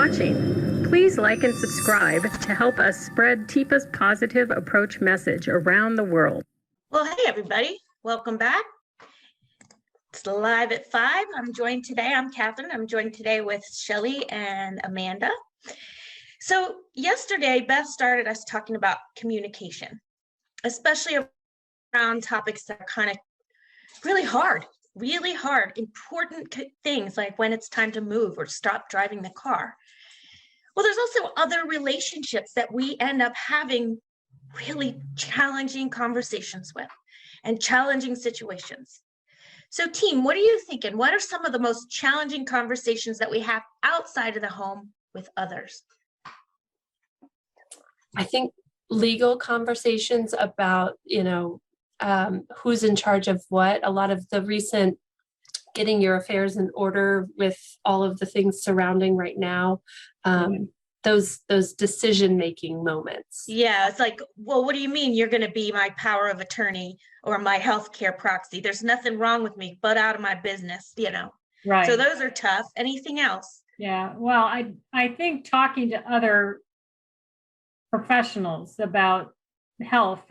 watching. Please like and subscribe to help us spread TIPA's positive approach message around the world. Well, hey, everybody. Welcome back. It's live at 5. I'm Catherine. I'm joined today with Shelly and Amanda. So yesterday, Beth started us talking about communication, especially around topics that are kind of really hard, important things like when it's time to move or stop driving the car. Well, there's also other relationships that we end up having really challenging conversations with and challenging situations. So team, what are you thinking? What are some of the most challenging conversations that we have outside of the home with others? I think legal conversations about, who's in charge of what. A lot of the recent getting your affairs in order with all of the things surrounding right now, those decision-making moments. Yeah, it's like, well, what do you mean you're going to be my power of attorney or my healthcare proxy? There's nothing wrong with me, but out of my business, Right. So those are tough. Anything else? Yeah, well, I think talking to other professionals about health,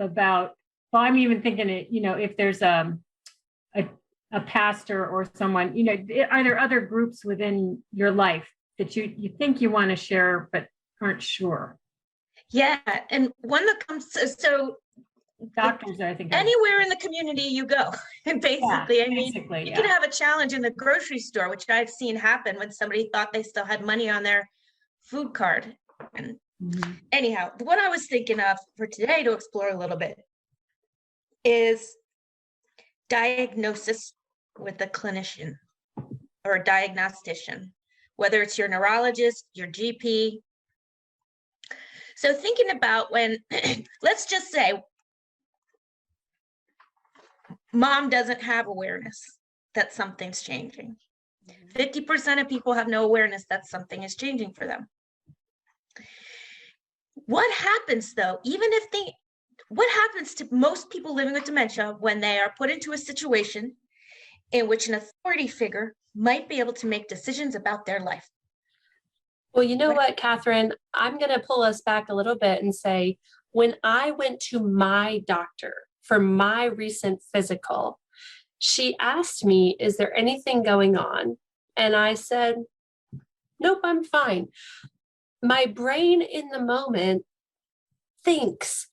I'm even thinking, if there's a pastor or someone, are there other groups within your life that you think you want to share but aren't sure? Yeah, and one that comes so doctors, I think, anywhere in the community you go, and basically, you can have a challenge in the grocery store, which I've seen happen when somebody thought they still had money on their food card. And anyhow, what I was thinking of for today to explore a little bit is diagnosis with a clinician or a diagnostician, whether it's your neurologist, your GP. So thinking about when, let's just say, mom doesn't have awareness that something's changing. 50% of people have no awareness that something is changing for them. What happens though, what happens to most people living with dementia when they are put into a situation in which an authority figure might be able to make decisions about their life? Well, you know what, Catherine, I'm going to pull us back a little bit and say, when I went to my doctor for my recent physical, she asked me, is there anything going on? And I said, nope, I'm fine. My brain in the moment thinks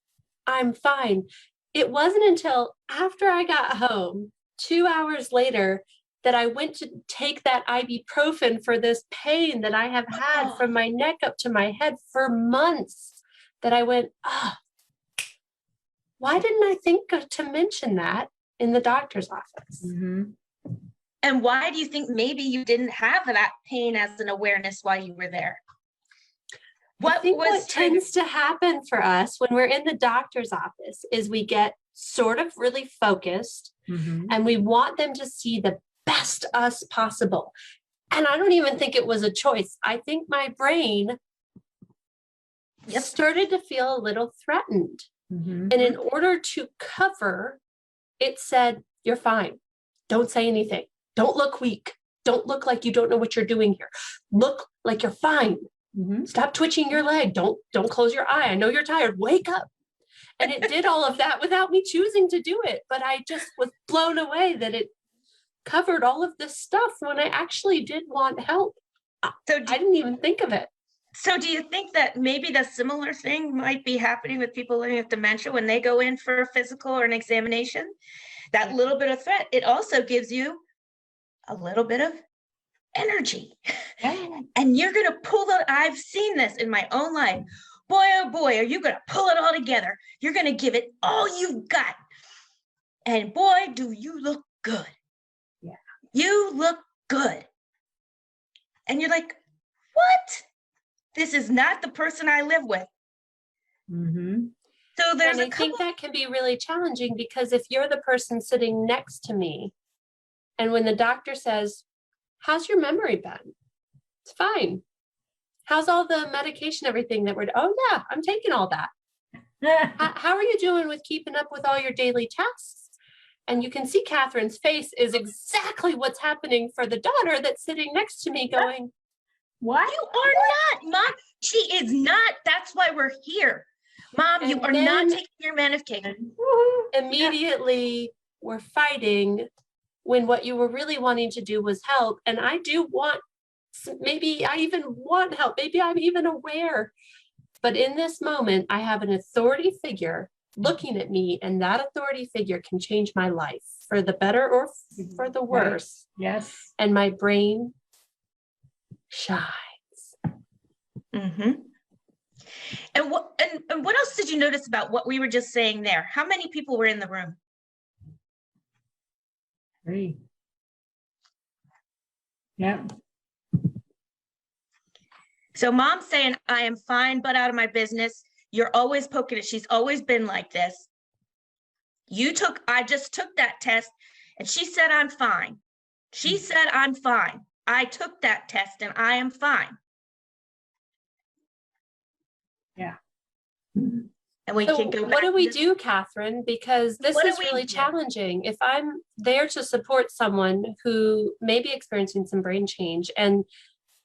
I'm fine. It wasn't until after I got home, 2 hours later, that I went to take that ibuprofen for this pain that I have had from my neck up to my head for months, that I went, why didn't I think to mention that in the doctor's office? And why do you think maybe you didn't have that pain as an awareness while you were there? What tends to happen for us when we're in the doctor's office is we get sort of really focused and we want them to see the best us possible. And I don't even think it was a choice. I think my brain started to feel a little threatened. And in order to cover, it said, you're fine. Don't say anything. Don't look weak. Don't look like you don't know what you're doing here. Look like you're fine. Stop twitching your leg. Don't close your eye. I know you're tired. Wake up. And it did all of that without me choosing to do it. But I just was blown away that it covered all of this stuff when I actually did want help. So I didn't even think of it. So do you think that maybe the similar thing might be happening with people living with dementia when they go in for a physical or an examination? That little bit of threat, it also gives you a little bit of energy. And you're going to pull that. I've seen this in my own life. Boy, oh boy, are you going to pull it all together. You're going to give it all you've got. And boy, do you look good. Yeah. You look good. And you're like, what? This is not the person I live with. So there's I think that can be really challenging, because if you're the person sitting next to me, and when the doctor says, how's your memory been? It's fine. How's all the medication, everything that oh yeah, I'm taking all that. How are you doing with keeping up with all your daily tasks? And you can see Catherine's face is exactly what's happening for the daughter that's sitting next to me going, What? You are not, Mom. She is not. That's why we're here. Mom, you And are not then- taking your medication. Immediately we're fighting when what you were really wanting to do was help. And I do want, maybe I even want help. Maybe I'm even aware. But in this moment, I have an authority figure looking at me, and that authority figure can change my life for the better or for the worse. Yes. And my brain shines. Mm-hmm. And what else did you notice about what we were just saying there? How many people were in the room? 3. Yeah. So Mom's saying, I am fine, but out of my business. You're always poking it. She's always been like this. I just took that test and she said, I'm fine. She said, I'm fine. I took that test and I am fine. Yeah. And we So can go what back do to we this- do, Catherine? Because this What do is we really do? challenging. If I'm there to support someone who may be experiencing some brain change, and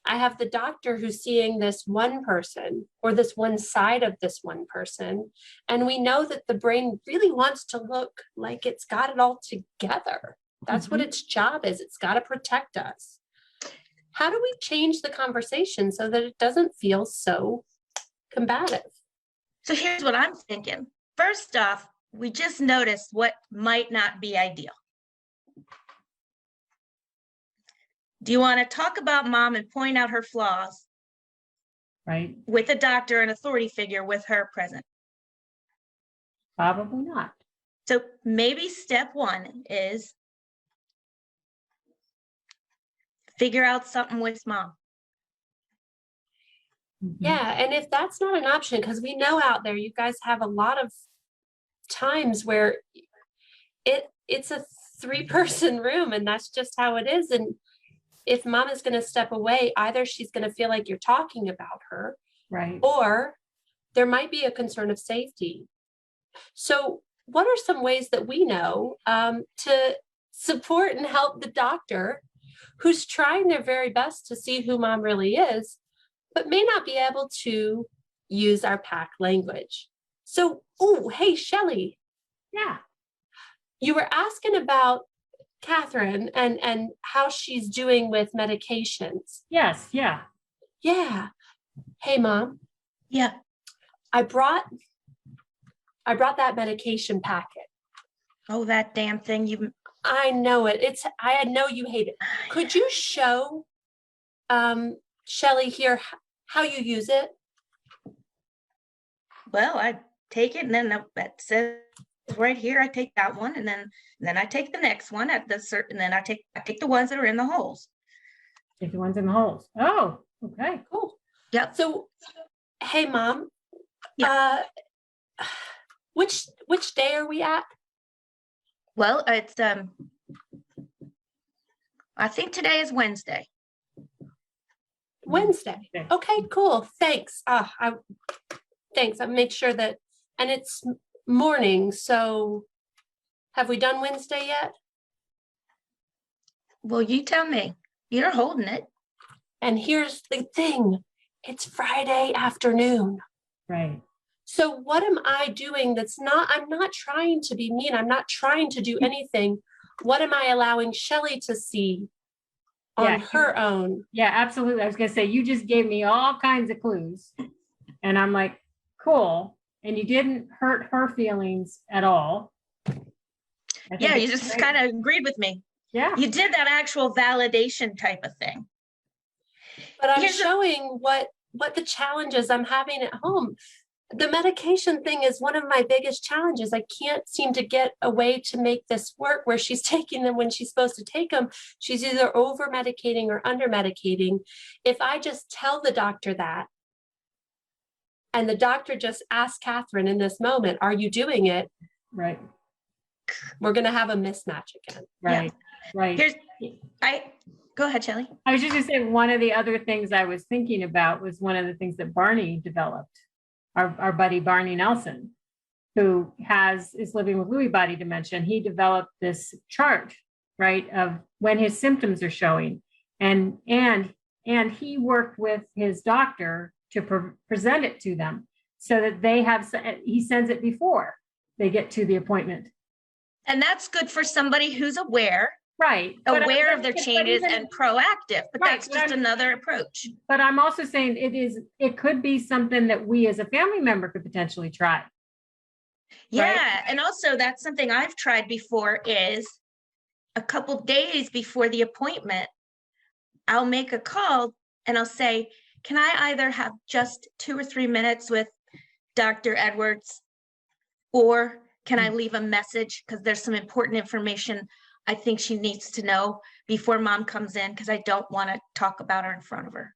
I have the doctor who's seeing this one person or this one side of this one person, and we know that the brain really wants to look like it's got it all together. That's what its job is. It's got to protect us. How do we change the conversation so that it doesn't feel so combative? So here's what I'm thinking. First off, we just noticed what might not be ideal. Do you want to talk about Mom and point out her flaws Right. with a doctor and authority figure with her present? Probably not. So maybe step 1 is figure out something with Mom. Mhm. Yeah, and if that's not an option, because we know out there you guys have a lot of times where it's a 3-person room and that's just how it is. And if Mom is going to step away, either she's going to feel like you're talking about her, Right. or there might be a concern of safety. So what are some ways that we know to support and help the doctor who's trying their very best to see who Mom really is, but may not be able to use our PAC language? So, oh, hey, Shelley, Yeah. you were asking about Catherine and how she's doing with medications. Yes. Yeah. Yeah. Hey, Mom, Yeah. I brought that medication packet. Oh, that damn thing. I know it. I know you hate it. Could you show Shelley here how you use it? Well, I take it and then that says right here, I take that one and then I take the next one at the certain, then I take the ones that are in the holes. Take the ones in the holes. Oh, okay. Cool. Yep. So, hey, Mom, Yeah. which day are we at? Well, it's I think today is Wednesday. Wednesday. Okay. Okay, cool. Thanks. Thanks. I'll make sure that, and it's morning. So have we done Wednesday yet? Well, you tell me. You're holding it. And here's the thing. It's Friday afternoon. Right. So what am I doing I'm not trying to be mean. I'm not trying to do anything. What am I allowing Shelley to see on her own? Yeah, absolutely. I was going to say, you just gave me all kinds of clues. And I'm like, cool. And you didn't hurt her feelings at all. Yeah, you just kind of agreed with me. Yeah. You did that actual validation type of thing. But I'm Here's the- showing what the challenges I'm having at home. The medication thing is one of my biggest challenges. I can't seem to get a way to make this work where she's taking them when she's supposed to take them. She's either over medicating or under medicating. If I just tell the doctor that, and the doctor just asks Catherine in this moment, are you doing it? Right. We're going to have a mismatch again. Right. Right. Go ahead, Shelley. I was just going to say, one of the other things I was thinking about was one of the things that Barney developed, our buddy Barney Nelson, who is living with Lewy body dementia. And he developed this chart, right, of when his symptoms are showing. And And he worked with his doctor to present it to them so that he sends it before they get to the appointment. And that's good for somebody who's aware Right. of their changes and proactive, but Right, that's just another approach. But I'm also saying it could be something that we as a family member could potentially try. Yeah. Right. And also that's something I've tried before is a couple days before the appointment, I'll make a call and I'll say, can I either have just 2 or 3 minutes with Dr. Edwards, or can I leave a message? Because there's some important information I think she needs to know before mom comes in, because I don't want to talk about her in front of her.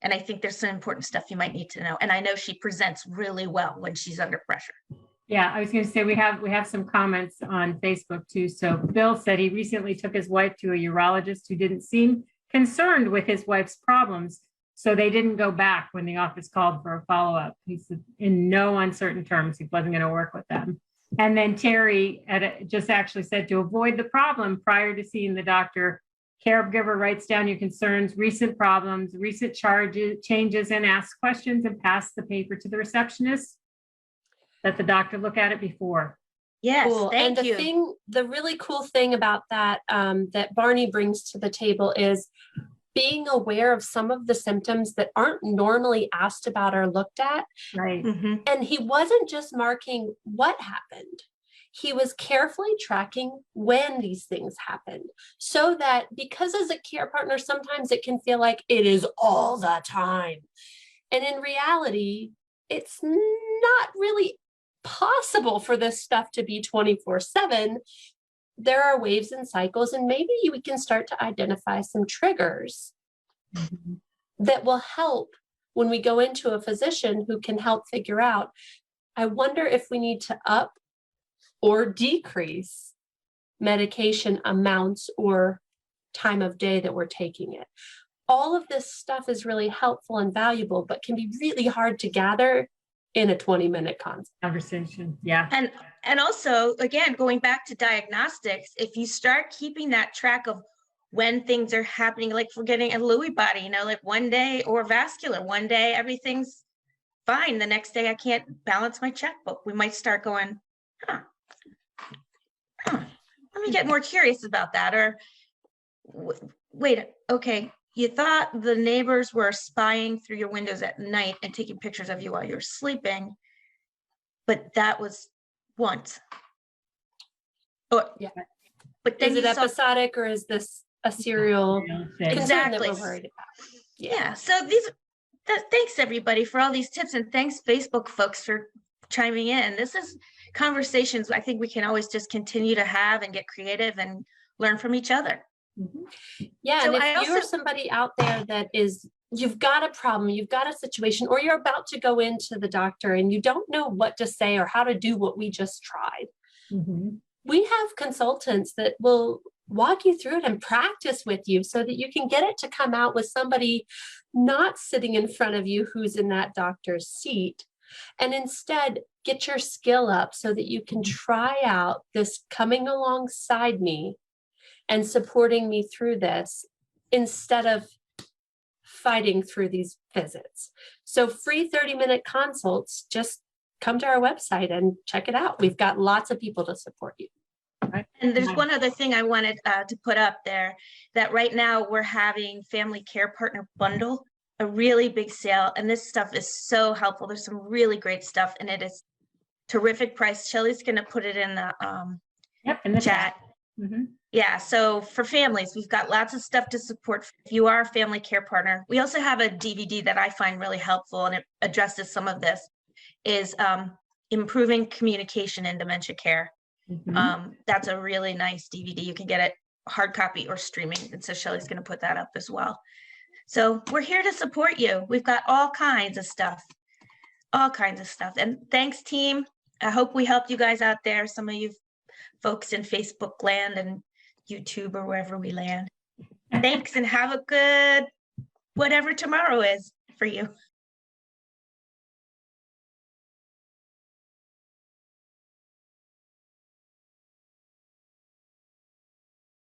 And I think there's some important stuff you might need to know. And I know she presents really well when she's under pressure. Yeah, I was going to say we have some comments on Facebook too. So Bill said he recently took his wife to a urologist who didn't seem concerned with his wife's problems. So they didn't go back when the office called for a follow-up. He said in no uncertain terms, he wasn't going to work with them. And then Terry just actually said to avoid the problem prior to seeing the doctor, caregiver writes down your concerns, recent problems, recent changes, and asks questions and pass the paper to the receptionist. Let the doctor look at it before. Yes, Cool. thank and you. The really cool thing about that that Barney brings to the table is being aware of some of the symptoms that aren't normally asked about or looked at. Right. Mhm. And he wasn't just marking what happened. He was carefully tracking when these things happened, so that, because as a care partner, sometimes it can feel like it is all the time. And in reality, it's not really possible for this stuff to be 24/7. There are waves and cycles, and maybe we can start to identify some triggers that will help when we go into a physician who can help figure out, I wonder if we need to up or decrease medication amounts or time of day that we're taking it. All of this stuff is really helpful and valuable, but can be really hard to gather in a 20-minute Conversation. Yeah. And also, again, going back to diagnostics, if you start keeping that track of when things are happening, like for getting a Lewy body, like one day, or vascular, one day everything's fine. The next day I can't balance my checkbook. We might start going, let me get more curious about that. Or wait, okay, you thought the neighbors were spying through your windows at night and taking pictures of you while you're sleeping, but that was once. Or, Yeah. But then is it episodic, or is this a serial concern that we're worried about? Yeah. So thanks everybody for all these tips, and thanks Facebook folks for chiming in. This is conversations I think we can always just continue to have and get creative and learn from each other. Yeah. So and if you're somebody out there that you've got a problem, you've got a situation, or you're about to go into the doctor and you don't know what to say or how to do what we just tried, we have consultants that will walk you through it and practice with you so that you can get it to come out with somebody not sitting in front of you who's in that doctor's seat, and instead get your skill up so that you can try out this coming alongside me and supporting me through this instead of fighting through these visits. So free 30-minute consults, just come to our website and check it out. We've got lots of people to support you. And there's one other thing I wanted to put up there, that right now we're having Family Care Partner Bundle, a really big sale. And this stuff is so helpful. There's some really great stuff, and it is terrific price. Shelly's going to put it in the chat. Yeah, so for families, we've got lots of stuff to support if you are a family care partner. We also have a DVD that I find really helpful, and it addresses some of this, is improving communication in dementia care. That's a really nice DVD. You can get it hard copy or streaming. And so Shelly's going to put that up as well. So we're here to support you. We've got all kinds of stuff. And thanks, team. I hope we helped you guys out there. Some of you folks in Facebook land and YouTube or wherever we land. Thanks, and have a good whatever tomorrow is for you.